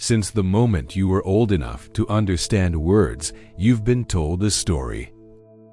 Since the moment you were old enough to understand words, you've been told a story.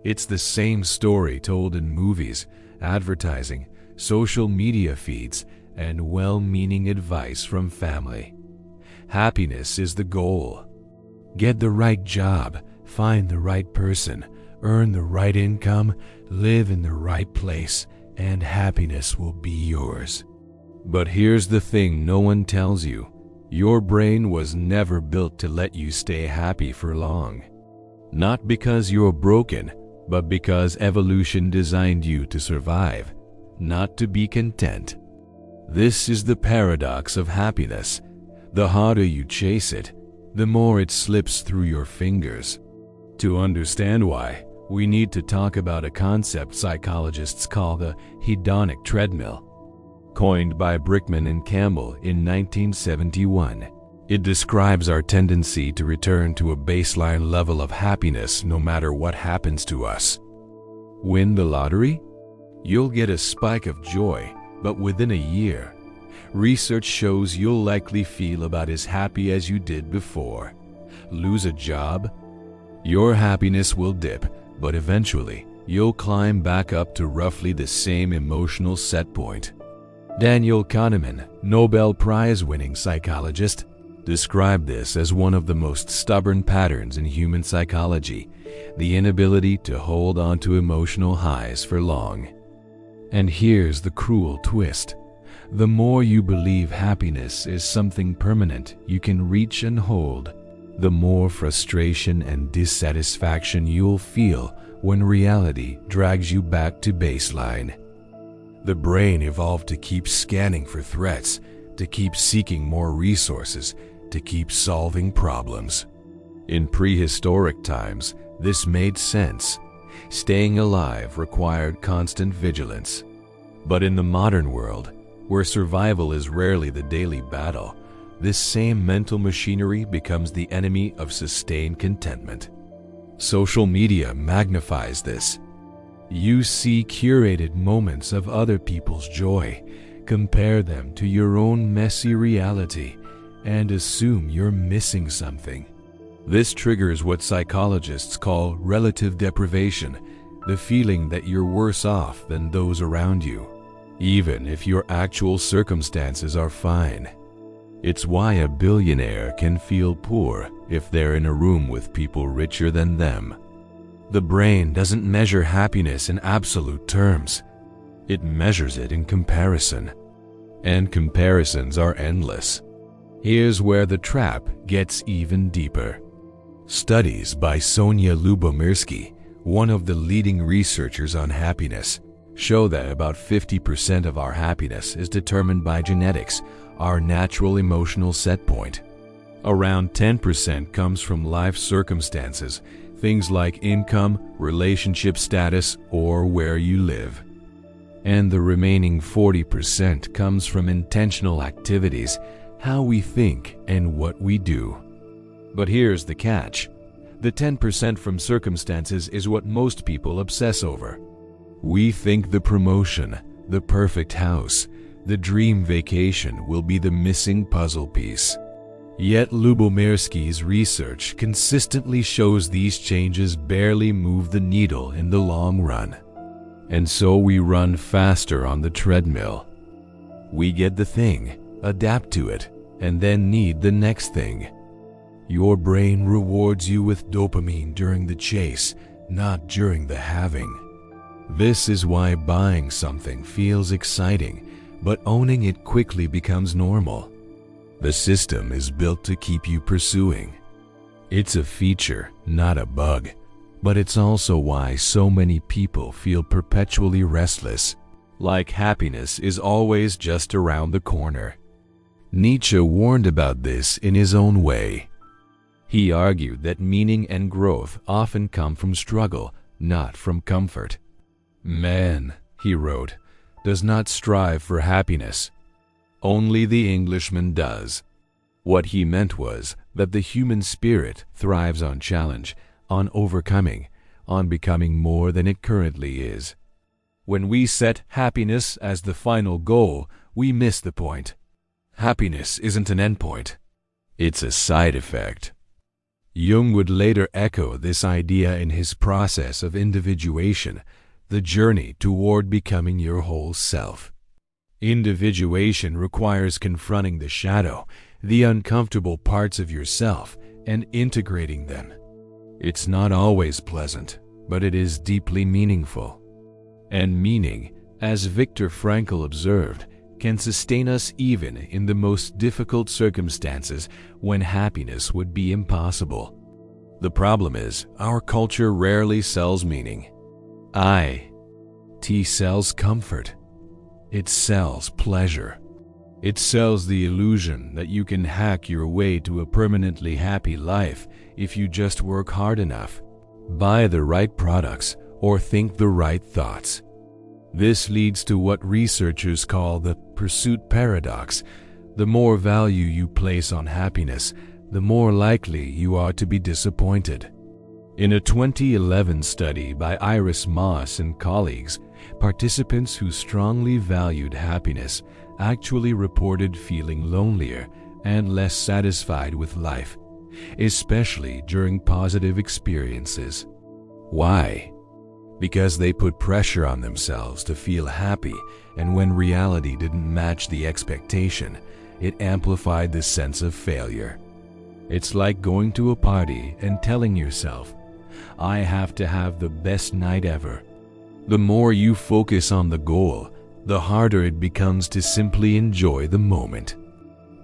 It's the same story told in movies, advertising, social media feeds, and well-meaning advice from family. Happiness is the goal. Get the right job, find the right person, earn the right income, live in the right place, and happiness will be yours. But here's the thing no one tells you. Your brain was never built to let you stay happy for long. Not because you're broken, but because evolution designed you to survive, not to be content. This is the paradox of happiness. The harder you chase it, the more it slips through your fingers. To understand why, we need to talk about a concept psychologists call the hedonic treadmill. Coined by Brickman and Campbell in 1971, it describes our tendency to return to a baseline level of happiness no matter what happens to us. Win the lottery? You'll get a spike of joy, but within a year, research shows you'll likely feel about as happy as you did before. Lose a job? Your happiness will dip, but eventually, you'll climb back up to roughly the same emotional set point. Daniel Kahneman, Nobel Prize-winning psychologist, described this as one of the most stubborn patterns in human psychology, the inability to hold on to emotional highs for long. And here's the cruel twist. The more you believe happiness is something permanent you can reach and hold, the more frustration and dissatisfaction you'll feel when reality drags you back to baseline. The brain evolved to keep scanning for threats, to keep seeking more resources, to keep solving problems. In prehistoric times, this made sense. Staying alive required constant vigilance. But in the modern world, where survival is rarely the daily battle, this same mental machinery becomes the enemy of sustained contentment. Social media magnifies this. You see curated moments of other people's joy, compare them to your own messy reality, and assume you're missing something. This triggers what psychologists call relative deprivation, the feeling that you're worse off than those around you, even if your actual circumstances are fine. It's why a billionaire can feel poor if they're in a room with people richer than them. The brain doesn't measure happiness in absolute terms. It measures it in comparison. And comparisons are endless. Here's where the trap gets even deeper. Studies by Sonia Lubomirsky, one of the leading researchers on happiness, show that about 50% of our happiness is determined by genetics, our natural emotional set point. Around 10% comes from life circumstances, things like income, relationship status, or where you live. And the remaining 40% comes from intentional activities, how we think and what we do. But here's the catch. The 10% from circumstances is what most people obsess over. We think the promotion, the perfect house, the dream vacation will be the missing puzzle piece. Yet Lubomirsky's research consistently shows these changes barely move the needle in the long run. And so we run faster on the treadmill. We get the thing, adapt to it, and then need the next thing. Your brain rewards you with dopamine during the chase, not during the having. This is why buying something feels exciting, but owning it quickly becomes normal. The system is built to keep you pursuing. It's a feature, not a bug, but it's also why so many people feel perpetually restless, like happiness is always just around the corner. Nietzsche warned about this in his own way. He argued that meaning and growth often come from struggle, not from comfort. Man, he wrote, does not strive for happiness. Only the Englishman does. What he meant was that the human spirit thrives on challenge, on overcoming, on becoming more than it currently is. When we set happiness as the final goal, we miss the point. Happiness isn't an endpoint. It's a side effect. Jung would later echo this idea in his process of individuation, the journey toward becoming your whole self. Individuation requires confronting the shadow, the uncomfortable parts of yourself, and integrating them. It's not always pleasant, but it is deeply meaningful. And meaning, as Viktor Frankl observed, can sustain us even in the most difficult circumstances when happiness would be impossible. The problem is, our culture rarely sells meaning. It sells comfort. It sells pleasure. It sells the illusion that you can hack your way to a permanently happy life if you just work hard enough, buy the right products, or think the right thoughts. This leads to what researchers call the pursuit paradox. The more value you place on happiness, the more likely you are to be disappointed. In a 2011 study by Iris Moss and colleagues, participants who strongly valued happiness actually reported feeling lonelier and less satisfied with life, especially during positive experiences. Why? Because they put pressure on themselves to feel happy, and when reality didn't match the expectation, it amplified the sense of failure. It's like going to a party and telling yourself, "I have to have the best night ever." The more you focus on the goal, the harder it becomes to simply enjoy the moment.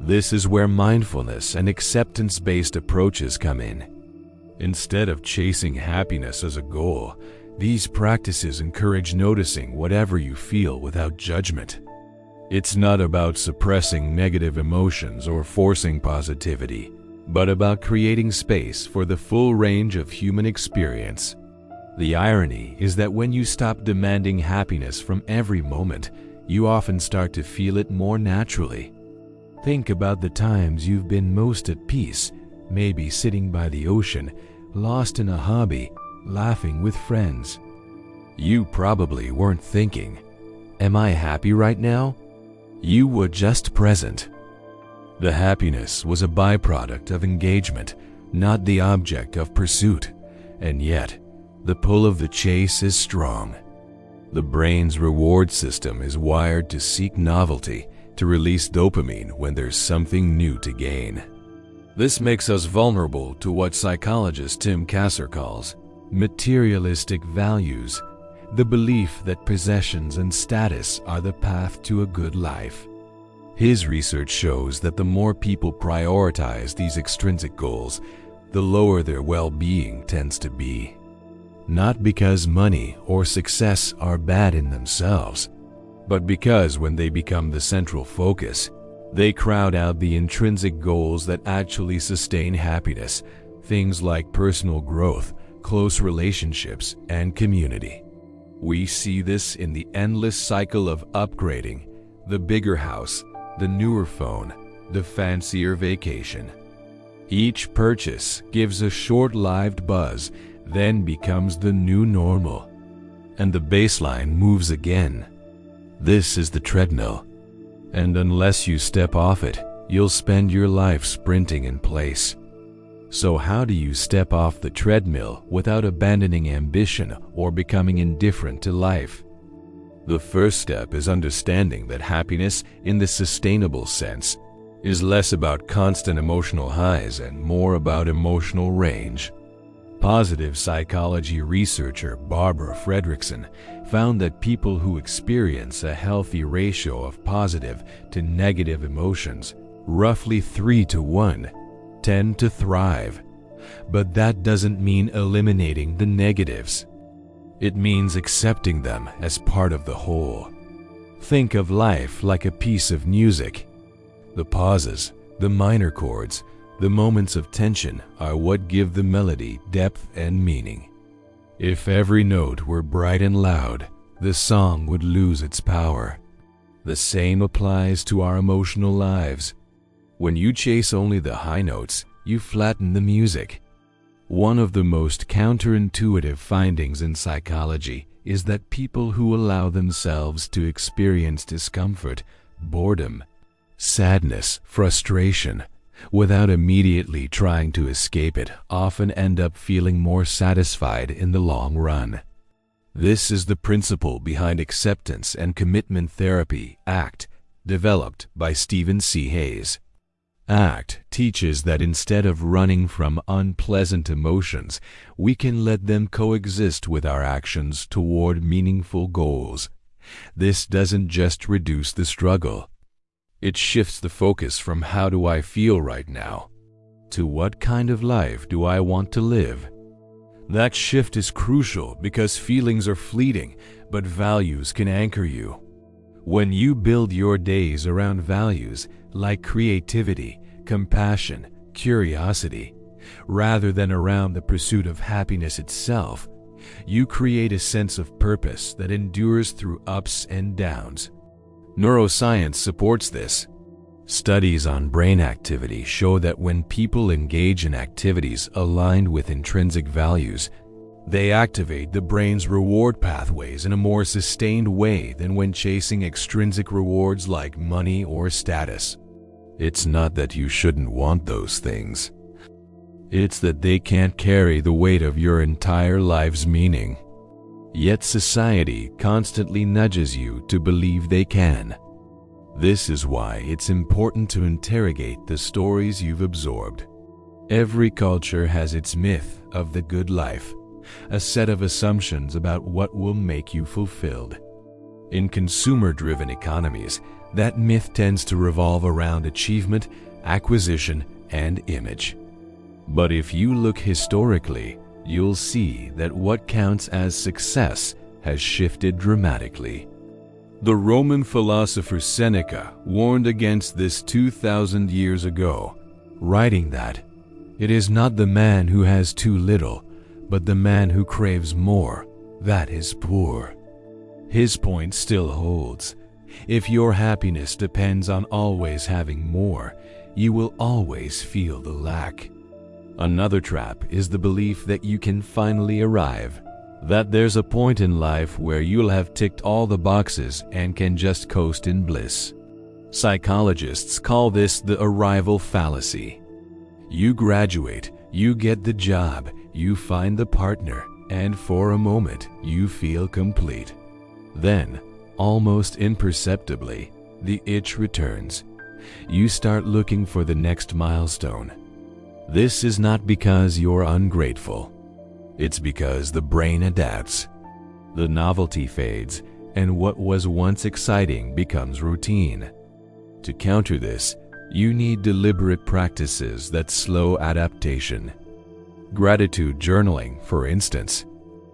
This is where mindfulness and acceptance-based approaches come in. Instead of chasing happiness as a goal, these practices encourage noticing whatever you feel without judgment. It's not about suppressing negative emotions or forcing positivity, but about creating space for the full range of human experience. The irony is that when you stop demanding happiness from every moment, you often start to feel it more naturally. Think about the times you've been most at peace, maybe sitting by the ocean, lost in a hobby, laughing with friends. You probably weren't thinking, "Am I happy right now?" You were just present. The happiness was a byproduct of engagement, not the object of pursuit, and yet, the pull of the chase is strong. The brain's reward system is wired to seek novelty, to release dopamine when there's something new to gain. This makes us vulnerable to what psychologist Tim Kasser calls materialistic values, the belief that possessions and status are the path to a good life. His research shows that the more people prioritize these extrinsic goals, the lower their well-being tends to be. Not because money or success are bad in themselves, but because when they become the central focus, they crowd out the intrinsic goals that actually sustain happiness, things like personal growth, close relationships, and community. We see this in the endless cycle of upgrading, the bigger house, the newer phone, the fancier vacation. Each purchase gives a short-lived buzz, then becomes the new normal, and the baseline moves again. This is the treadmill, and unless you step off it, you'll spend your life sprinting in place. So how do you step off the treadmill without abandoning ambition or becoming indifferent to life? The first step is understanding that happiness, in the sustainable sense, is less about constant emotional highs and more about emotional range. Positive psychology researcher Barbara Fredrickson found that people who experience a healthy ratio of positive to negative emotions, roughly 3-to-1, tend to thrive. But that doesn't mean eliminating the negatives. It means accepting them as part of the whole. Think of life like a piece of music. The pauses, the minor chords, the moments of tension are what give the melody depth and meaning. If every note were bright and loud, the song would lose its power. The same applies to our emotional lives. When you chase only the high notes, you flatten the music. One of the most counterintuitive findings in psychology is that people who allow themselves to experience discomfort, boredom, sadness, frustration, without immediately trying to escape it, often end up feeling more satisfied in the long run. This is the principle behind acceptance and commitment therapy, ACT, developed by Stephen C. Hayes. ACT teaches that instead of running from unpleasant emotions, we can let them coexist with our actions toward meaningful goals. This doesn't just reduce the struggle. It shifts the focus from how do I feel right now to what kind of life do I want to live. That shift is crucial because feelings are fleeting, but values can anchor you. When you build your days around values like creativity, compassion, curiosity, rather than around the pursuit of happiness itself, you create a sense of purpose that endures through ups and downs. Neuroscience supports this. Studies on brain activity show that when people engage in activities aligned with intrinsic values, they activate the brain's reward pathways in a more sustained way than when chasing extrinsic rewards like money or status. It's not that you shouldn't want those things. It's that they can't carry the weight of your entire life's meaning. Yet society constantly nudges you to believe they can. This is why it's important to interrogate the stories you've absorbed. Every culture has its myth of the good life, a set of assumptions about what will make you fulfilled. In consumer-driven economies, that myth tends to revolve around achievement, acquisition, and image. But if you look historically, you'll see that what counts as success has shifted dramatically. The Roman philosopher Seneca warned against this 2,000 years ago, writing that, "It is not the man who has too little, but the man who craves more, that is poor." His point still holds. If your happiness depends on always having more, you will always feel the lack. Another trap is the belief that you can finally arrive, that there's a point in life where you'll have ticked all the boxes and can just coast in bliss. Psychologists call this the arrival fallacy. You graduate, you get the job, you find the partner, and for a moment you feel complete. Then, almost imperceptibly, the itch returns. You start looking for the next milestone. This is not because you're ungrateful. It's because the brain adapts. The novelty fades, and what was once exciting becomes routine. To counter this, you need deliberate practices that slow adaptation. Gratitude journaling, for instance,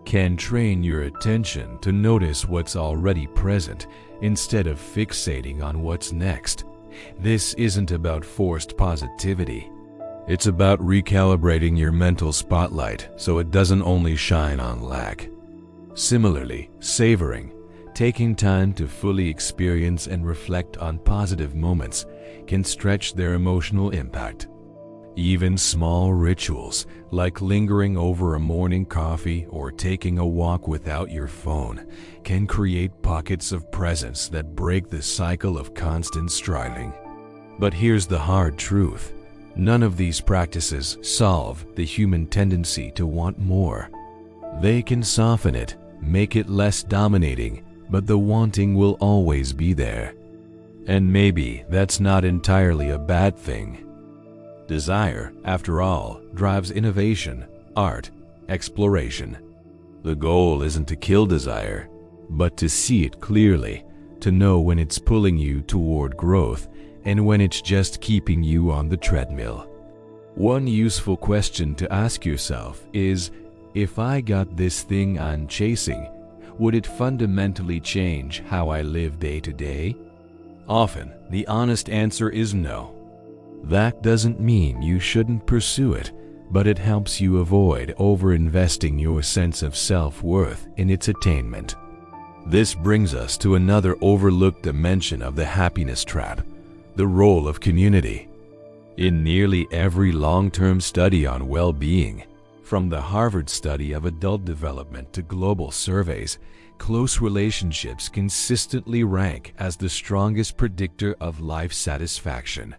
can train your attention to notice what's already present instead of fixating on what's next. This isn't about forced positivity. It's about recalibrating your mental spotlight so it doesn't only shine on lack. Similarly, savoring, taking time to fully experience and reflect on positive moments, can stretch their emotional impact. Even small rituals, like lingering over a morning coffee or taking a walk without your phone, can create pockets of presence that break the cycle of constant striving. But here's the hard truth. None of these practices solve the human tendency to want more. They can soften it, make it less dominating, but the wanting will always be there. And maybe that's not entirely a bad thing. Desire, after all, drives innovation, art, exploration. The goal isn't to kill desire, but to see it clearly, to know when it's pulling you toward growth and when it's just keeping you on the treadmill. One useful question to ask yourself is, if I got this thing I'm chasing, would it fundamentally change how I live day to day? Often, the honest answer is no. That doesn't mean you shouldn't pursue it, but it helps you avoid over-investing your sense of self-worth in its attainment. This brings us to another overlooked dimension of the happiness trap: the role of community. In nearly every long-term study on well-being, from the Harvard study of adult development to global surveys, close relationships consistently rank as the strongest predictor of life satisfaction.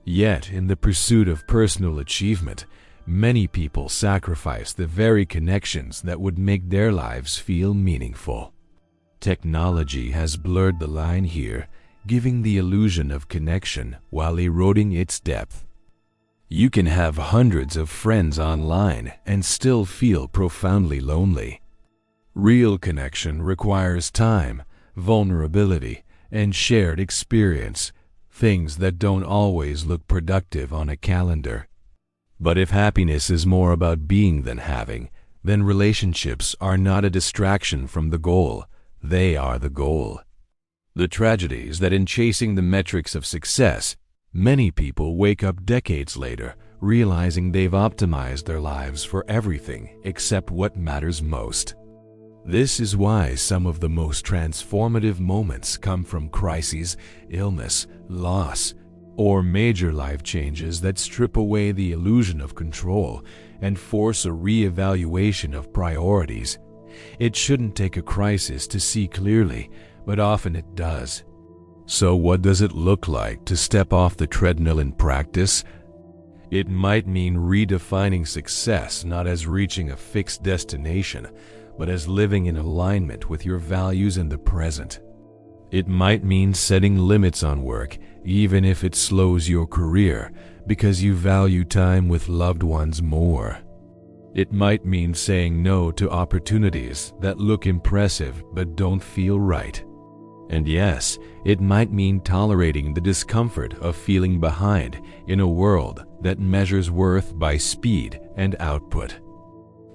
Yet, in the pursuit of personal achievement, many people sacrifice the very connections that would make their lives feel meaningful. Technology has blurred the line here, giving the illusion of connection while eroding its depth. You can have hundreds of friends online and still feel profoundly lonely. Real connection requires time, vulnerability, and shared experience, things that don't always look productive on a calendar. But if happiness is more about being than having, then relationships are not a distraction from the goal, they are the goal. The tragedy is that in chasing the metrics of success, many people wake up decades later realizing they've optimized their lives for everything except what matters most. This is why some of the most transformative moments come from crises, illness, loss, or major life changes that strip away the illusion of control and force a re-evaluation of priorities. It shouldn't take a crisis to see clearly, but often it does. So what does it look like to step off the treadmill in practice? It might mean redefining success not as reaching a fixed destination, but as living in alignment with your values in the present. It might mean setting limits on work, even if it slows your career, because you value time with loved ones more. It might mean saying no to opportunities that look impressive but don't feel right. And yes, it might mean tolerating the discomfort of feeling behind in a world that measures worth by speed and output.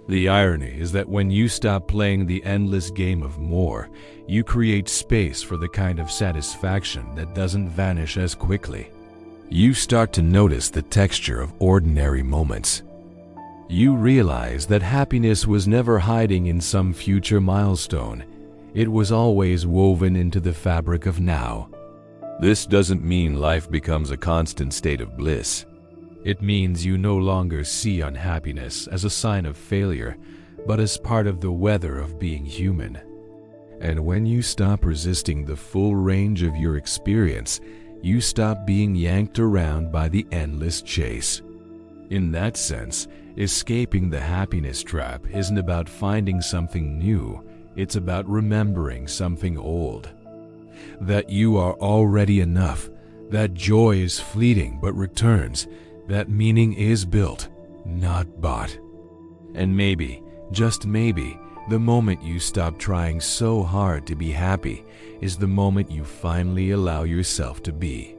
The irony is that when you stop playing the endless game of more, you create space for the kind of satisfaction that doesn't vanish as quickly. You start to notice the texture of ordinary moments. You realize that happiness was never hiding in some future milestone. It was always woven into the fabric of now. This doesn't mean life becomes a constant state of bliss. It means you no longer see unhappiness as a sign of failure, but as part of the weather of being human. And when you stop resisting the full range of your experience, you stop being yanked around by the endless chase. In that sense, escaping the happiness trap isn't about finding something new, it's about remembering something old. That you are already enough, that joy is fleeting but returns, that meaning is built, not bought. And maybe, just maybe, the moment you stop trying so hard to be happy is the moment you finally allow yourself to be.